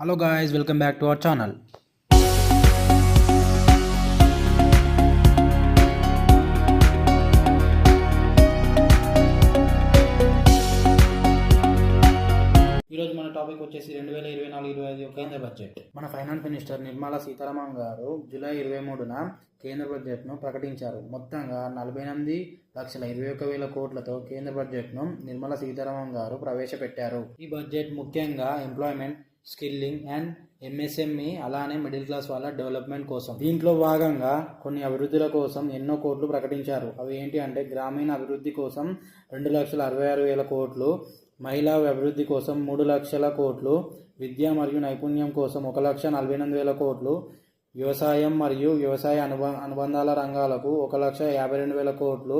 Hello guys, welcome back to our channel. ఈరోజు మన topic వచ్చేసి 2024-25 కేంద్ర బడ్జెట్. మన ఫైనాన్స్ మినిస్టర్ నిర్మలా సీతారామన్ గారు జూలై 23న కేంద్ర బడ్జెట్ను ప్రకటించారు. మొత్తంగా 48,21,000 కోట్లతో కేంద్ర బడ్జెట్ను నిర్మలా సీతారామన్ గారు ప్రవేశపెట్టారు. ఈ బడ్జెట్ ముఖ్యంగా ఎంప్లాయ్మెంట్, స్కిల్లింగ్ అండ్ ఎంఎస్ఎంఈ అలానే మిడిల్ క్లాస్ వాళ్ళ డెవలప్మెంట్ కోసం. దీంట్లో భాగంగా కొన్ని అభివృద్ధుల కోసం ఎన్నో కోట్లు ప్రకటించారు. అవి ఏంటి అంటే గ్రామీణ అభివృద్ధి కోసం 2,66,000 కోట్లు, మహిళా అభివృద్ధి కోసం 3 లక్షల కోట్లు, విద్య మరియు నైపుణ్యం కోసం 1,48,000 కోట్లు, వ్యవసాయం మరియు వ్యవసాయ అనుబంధాల రంగాలకు 1,52,000 కోట్లు,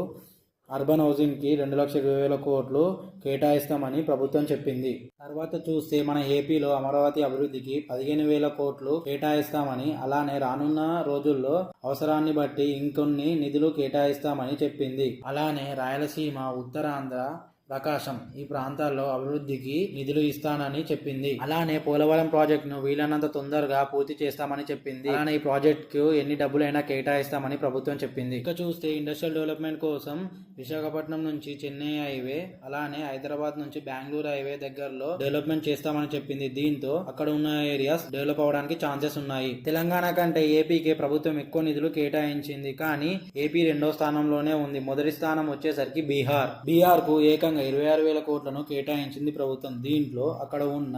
అర్బన్ హౌసింగ్కి 2,20,000 కోట్లు కేటాయిస్తామని ప్రభుత్వం చెప్పింది. తర్వాత చూస్తే మన ఏపీలో అమరావతి అభివృద్ధికి 15,000 కోట్లు కేటాయిస్తామని, అలానే రానున్న రోజుల్లో అవసరాన్ని బట్టి ఇంకొన్ని నిధులు కేటాయిస్తామని చెప్పింది. అలానే రాయలసీమ, ఉత్తరాంధ్ర, ప్రకాశం ఈ ప్రాంతాల్లో అభివృద్ధికి నిధులు ఇస్తానని చెప్పింది. అలానే పోలవరం ప్రాజెక్టును వీలైనంత తొందరగా పూర్తి చేస్తామని చెప్పింది. అలానే ఈ ప్రాజెక్టుకు ఎన్ని డబ్బులైనా కేటాయిస్తామని ప్రభుత్వం చెప్పింది. ఇక చూస్తే ఇండస్ట్రియల్ డెవలప్మెంట్ కోసం విశాఖపట్నం నుంచి చెన్నై హైవే, అలానే హైదరాబాద్ నుంచి బెంగళూరు హైవే దగ్గరలో డెవలప్మెంట్ చేస్తామని చెప్పింది. దీంతో అక్కడ ఉన్న ఏరియాస్ డెవలప్ అవడానికి ఛాన్సెస్ ఉన్నాయి. తెలంగాణ కంటే ఏపీకే ప్రభుత్వం ఎక్కువ నిధులు కేటాయించింది, కానీ ఏపీ 2వ స్థానంలోనే ఉంది. మొదటి స్థానం వచ్చేసరికి బీహార్ కు ఏకంగా 26,000 కోట్లను కేటాయించింది ప్రభుత్వం. దీంట్లో అక్కడ ఉన్న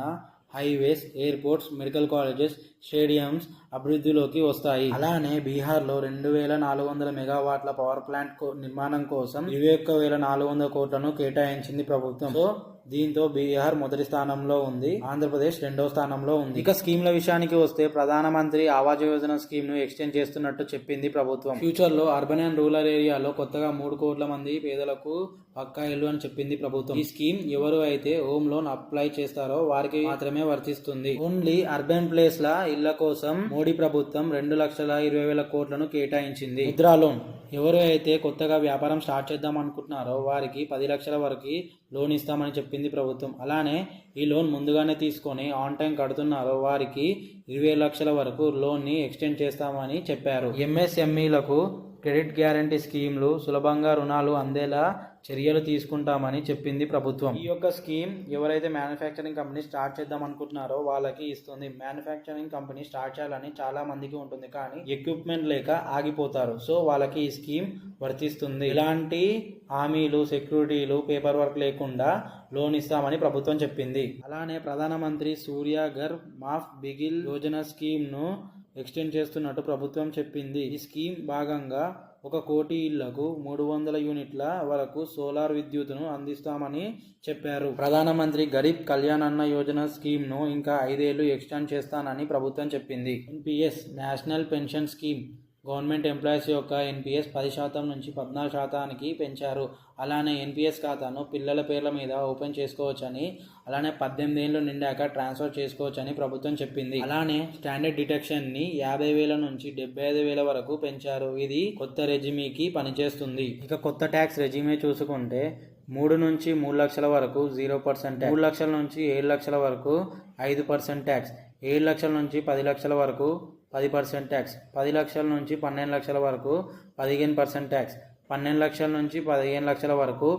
highways, airports, medical colleges, stadiums అభివృద్ధిలోకి వస్తాయి. అలానే బీహార్లో 2,400 మెగావాట్ల పవర్ ప్లాంట్ నిర్మాణం కోసం 21,400 కోట్లను కేటాయించింది ప్రభుత్వం. సో దీంతో బీహార్ మొదటి స్థానంలో ఉంది, ఆంధ్రప్రదేశ్ 2వ స్థానంలో ఉంది. ఇక స్కీమ్ల విషయానికి వస్తే ప్రధానమంత్రి ఆవాస్ యోజన స్కీమ్ ను ఎక్స్టెండ్ చేస్తున్నట్టు చెప్పింది ప్రభుత్వం. ఫ్యూచర్ లో అర్బన్ అండ్ రూరల్ ఏరియాలో కొత్తగా 3 కోట్ల మంది పేదలకు పక్కా ఇల్లు అని చెప్పింది ప్రభుత్వం. ఈ స్కీమ్ ఎవరు అయితే హోమ్ లోన్ అప్లై చేస్తారో వారికి మాత్రమే వర్తిస్తుంది. ఓన్లీ అర్బన్ ప్లేస్ ల ఇళ్ల కోసం మోడీ ప్రభుత్వం 2,20,000 కోట్లను కేటాయించింది. ముద్రా లోన్ ఎవరు అయితే కొత్తగా వ్యాపారం స్టార్ట్ చేద్దాం అనుకుంటున్నారో వారికి 10 లక్షల వరకు లోన్ ఇస్తామని చెప్పింది ప్రభుత్వం. అలానే ఈ లోన్ ముందుగానే తీసుకొని ఆన్ టైం కడుతున్నారో వారికి 20 లక్షల వరకు లోన్ ని ఎక్స్టెండ్ చేస్తామని చెప్పారు. ఎంఎస్ఎంఈలకు క్రెడిట్ గ్యారంటీ స్కీమ్లు, సులభంగా రుణాలు అందేలా చర్యలు తీసుకుంటామని చెప్పింది ప్రభుత్వం. ఈ యొక్క స్కీమ్ ఎవరైతే మ్యానుఫ్యాక్చరింగ్ కంపెనీ స్టార్ట్ చేద్దాం అనుకుంటున్నారో వాళ్ళకి ఇస్తుంది. మ్యానుఫ్యాక్చరింగ్ కంపెనీ స్టార్ట్ చేయాలని చాలా మందికి ఉంటుంది, కానీ ఎక్విప్మెంట్ లేక ఆగిపోతారు. సో వాళ్ళకి ఈ స్కీమ్ వర్తిస్తుంది. ఇలాంటి హామీలు, సెక్యూరిటీలు, పేపర్ వర్క్ లేకుండా లోన్ ఇస్తామని ప్రభుత్వం చెప్పింది. అలానే ప్రధానమంత్రి సూర్యఘర్ మాఫ్ బిగిల్ యోజన స్కీమ్ ను ఎక్స్టెండ్ చేస్తున్నట్టు ప్రభుత్వం చెప్పింది. ఈ స్కీమ్ భాగంగా 1 కోటి ఇళ్లకు 300 యూనిట్ల వరకు సోలార్ విద్యుత్తును అందిస్తామని చెప్పారు. ప్రధానమంత్రి గరీబ్ కళ్యాణ్ అన్న యోజన స్కీమ్ ను ఇంకా 5 ఏళ్లు ఎక్స్టెండ్ చేస్తానని ప్రభుత్వం చెప్పింది. NPS national pension scheme government employees యొక్క ఎన్పిఎస్ 10% నుంచి 14% పెంచారు. అలానే ఎన్పిఎస్ ఖాతాను పిల్లల పేర్ల మీద ఓపెన్ చేసుకోవచ్చని, అలానే 18 ఏళ్ళు నిండాక ట్రాన్స్ఫర్ చేసుకోవచ్చని ప్రభుత్వం చెప్పింది. అలానే స్టాండర్డ్ డిడక్షన్ ని 50,000 నుంచి 75,000 వరకు పెంచారు. ఇది కొత్త రెజిమీకి పనిచేస్తుంది. ఇక కొత్త ట్యాక్స్ రెజిమే చూసుకుంటే 3 నుంచి 3 లక్షల వరకు 0% ట్యాక్స్, 3 లక్షల నుంచి 7 లక్షల వరకు 5% ట్యాక్స్, 7 లక్షల నుంచి 10 లక్షల వరకు 10% ట్యాక్స్, 10 లక్షల నుంచి 12 లక్షల వరకు 15% ట్యాక్స్, 12 లక్షల నుంచి 15 లక్షల వరకు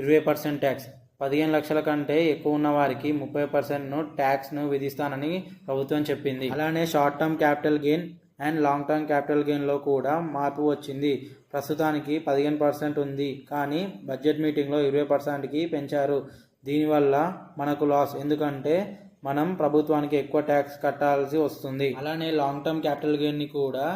20% ట్యాక్స్, 15 లక్షల కంటే ఎక్కువ ఉన్న వారికి 30% ట్యాక్స్ ను విధిస్తానని ప్రభుత్వం చెప్పింది. అలానే short term capital gain and long term capital gain లో కూడా మార్పు వచ్చింది. ప్రస్తుతానికి 15% ఉంది, కానీ బడ్జెట్ మీటింగ్ లో 20%కి పెంచారు. దీనివల్ల మనకు లాస్, ఎందుకంటే మనం ప్రభుత్వానికి ఎక్కువ ట్యాక్స్ కట్టాల్సి వస్తుంది. అలానే లాంగ్ టర్మ్ క్యాపిటల్ గెయిన్ ని కూడా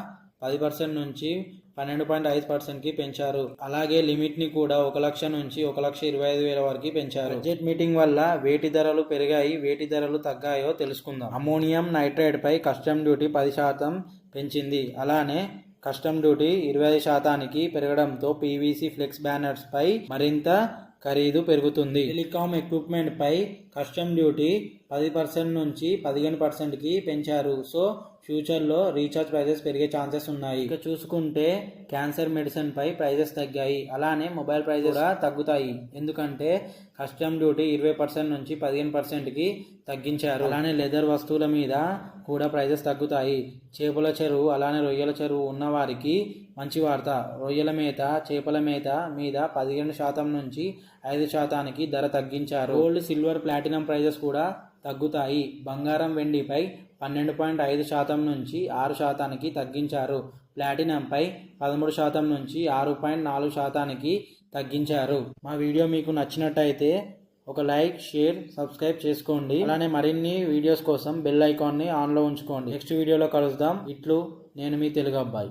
10% నుంచి 12.5%కి పెంచారు. అలాగే లిమిట్ ని కూడా 1 లక్ష నుంచి 1,25,000 వరకు పెంచారు. బడ్జెట్ మీటింగ్ వల్ల వేటి ధరలు పెరిగాయి, వేటి ధరలు తగ్గాయో తెలుసుకుందాం. అమోనియం నైట్రేట్ పై కస్టమ్ డ్యూటీ 10% పెంచింది. అలానే కస్టమ్ డ్యూటీ 25%కి పెరగడంతో పీవీసీ ఫ్లెక్స్ బ్యానర్స్ పై మరింత ఖరీదు పెరుగుతుంది. టెలికాం ఎక్విప్మెంట్ పై కస్టమ్ డ్యూటీ 10% నుంచి 15%కి పెంచారు. సో ఫ్యూచర్లో రీఛార్జ్ ప్రైజెస్ పెరిగే ఛాన్సెస్ ఉన్నాయి. ఇక చూసుకుంటే క్యాన్సర్ మెడిసిన్ పై ప్రైజెస్ తగ్గాయి. అలానే మొబైల్ ప్రైజెస్ కూడా తగ్గుతాయి. ఎందుకంటే కస్టమ్ డ్యూటీ 20% నుంచి 15%కి తగ్గించారు. అలానే లెదర్ వస్తువుల మీద కూడా ప్రైజెస్ తగ్గుతాయి. చేపల చెరువు అలానే రొయ్యల చెరువు ఉన్న వారికి మంచి వార్త. రొయ్యల మేత, చేపల మేత మీద 15% నుంచి 5%కి ధర తగ్గించారు. గోల్డ్, సిల్వర్, ప్లాటినం ప్రైజెస్ కూడా తగ్గుతాయి. బంగారం, వెండిపై 12.5% నుంచి 6%కి తగ్గించారు. ప్లాటినంపై 13% నుంచి 6.4%కి తగ్గించారు. మా వీడియో మీకు నచ్చినట్టయితే ఒక లైక్, షేర్, సబ్స్క్రైబ్ చేసుకోండి. అలానే మరిన్ని వీడియోస్ కోసం బెల్ ఐకాన్ని ఆన్లో ఉంచుకోండి. నెక్స్ట్ వీడియోలో కలుద్దాం. ఇట్లు నేను మీ తెలుగు అబ్బాయి.